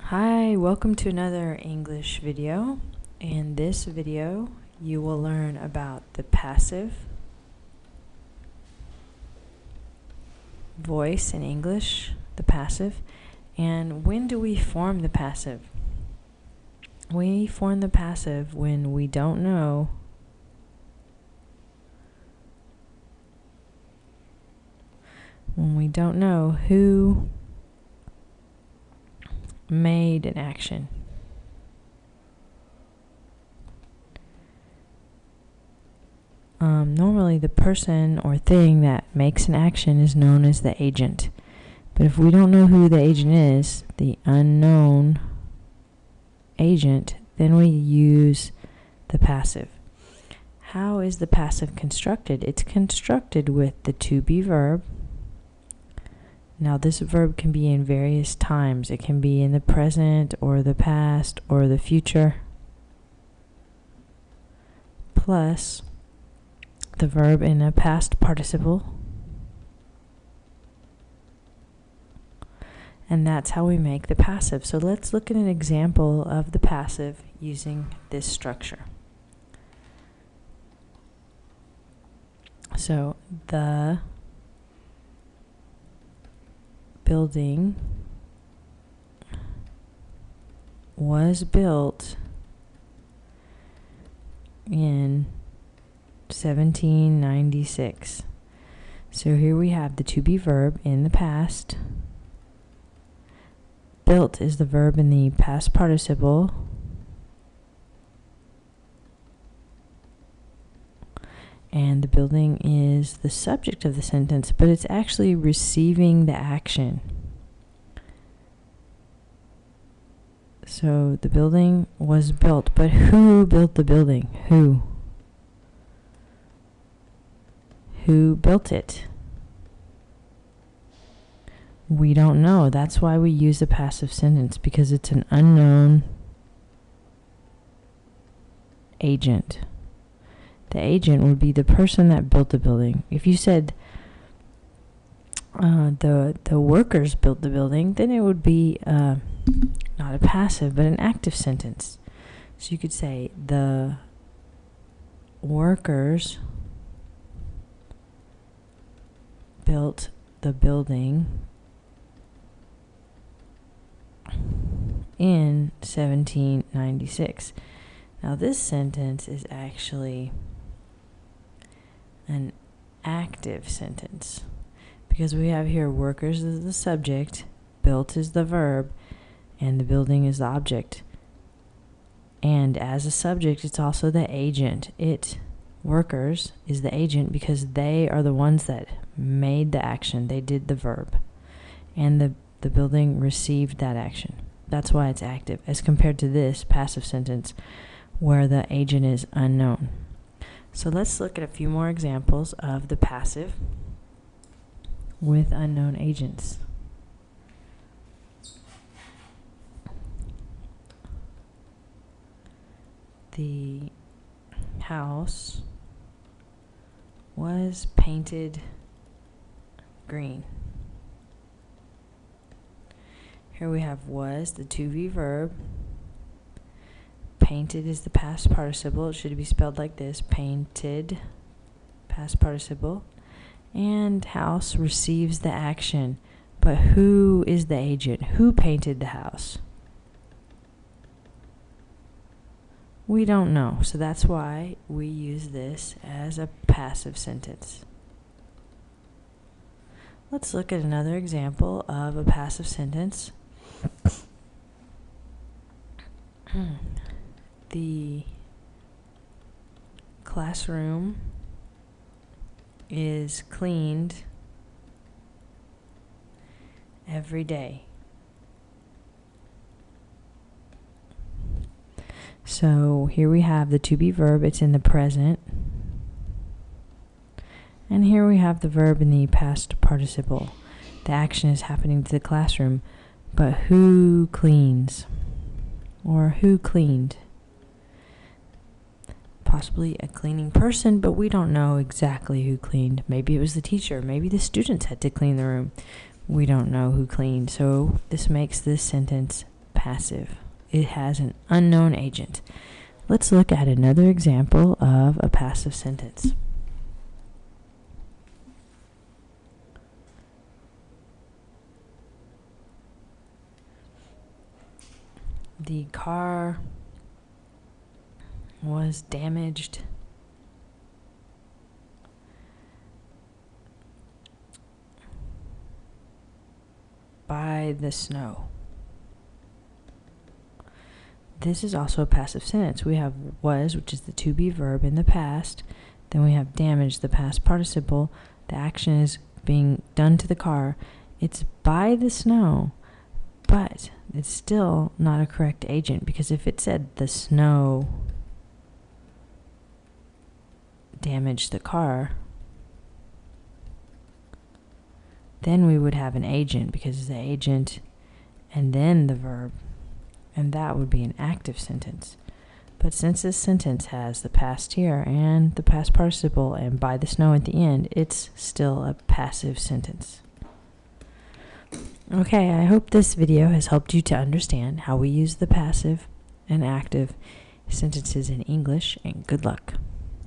Hi, welcome to another English video. In this video, you will learn about the passive voice in English, the passive, and when do we form the passive? We form the passive when we don't know who made an action. Normally the person or thing that makes an action is known as the agent. But if we don't know who the agent is, the unknown agent, then we use the passive. How is the passive constructed? It's constructed with the to be verb. Now this verb can be in various times. It can be in the present or the past or the future, plus the verb in a past participle. And that's how we make the passive. So let's look at an example of the passive using this structure. So the building was built in 1796. So here we have the to be verb in the past. Built is the verb in the past participle. And the building is the subject of the sentence, but it's actually receiving the action. So the building was built, but who built the building? Who built it? We don't know. That's why we use a passive sentence, because it's an unknown agent. The agent would be the person that built the building. If you said the workers built the building, then it would be not a passive, but an active sentence. So you could say the workers built the building in 1796. Now this sentence is actually an active sentence, because we have here workers is the subject, built is the verb, and the building is the object. And as a subject, it's also the agent. Workers is the agent because they are the ones that made the action. They did the verb, and the building received that action. That's why it's active, as compared to this passive sentence where the agent is unknown. So let's look at a few more examples of the passive with unknown agents. The house was painted green. Here we have was, the to be verb. Painted is the past participle. It should be spelled like this: painted, past participle. And house receives the action. But who is the agent? Who painted the house? We don't know. So that's why we use this as a passive sentence. Let's look at another example of a passive sentence. The classroom is cleaned every day. So here we have the to be verb. It's in the present. And here we have the verb in the past participle. The action is happening to the classroom, but who cleans? Or who cleaned? Possibly a cleaning person, but we don't know exactly who cleaned. Maybe it was the teacher. Maybe the students had to clean the room. We don't know who cleaned. So this makes this sentence passive. It has an unknown agent. Let's look at another example of a passive sentence. The car was damaged by the snow. This is also a passive sentence. We have was, which is the to be verb in the past. Then we have damage, the past participle. The action is being done to the car. It's by the snow, but it's still not a correct agent, because if it said the snow damaged the car, then we would have an agent, because it's the agent and then the verb, and that would be an active sentence. But since this sentence has the past here and the past participle and by the snow at the end, it's still a passive sentence. Okay, I hope this video has helped you to understand how we use the passive and active sentences in English, and good luck.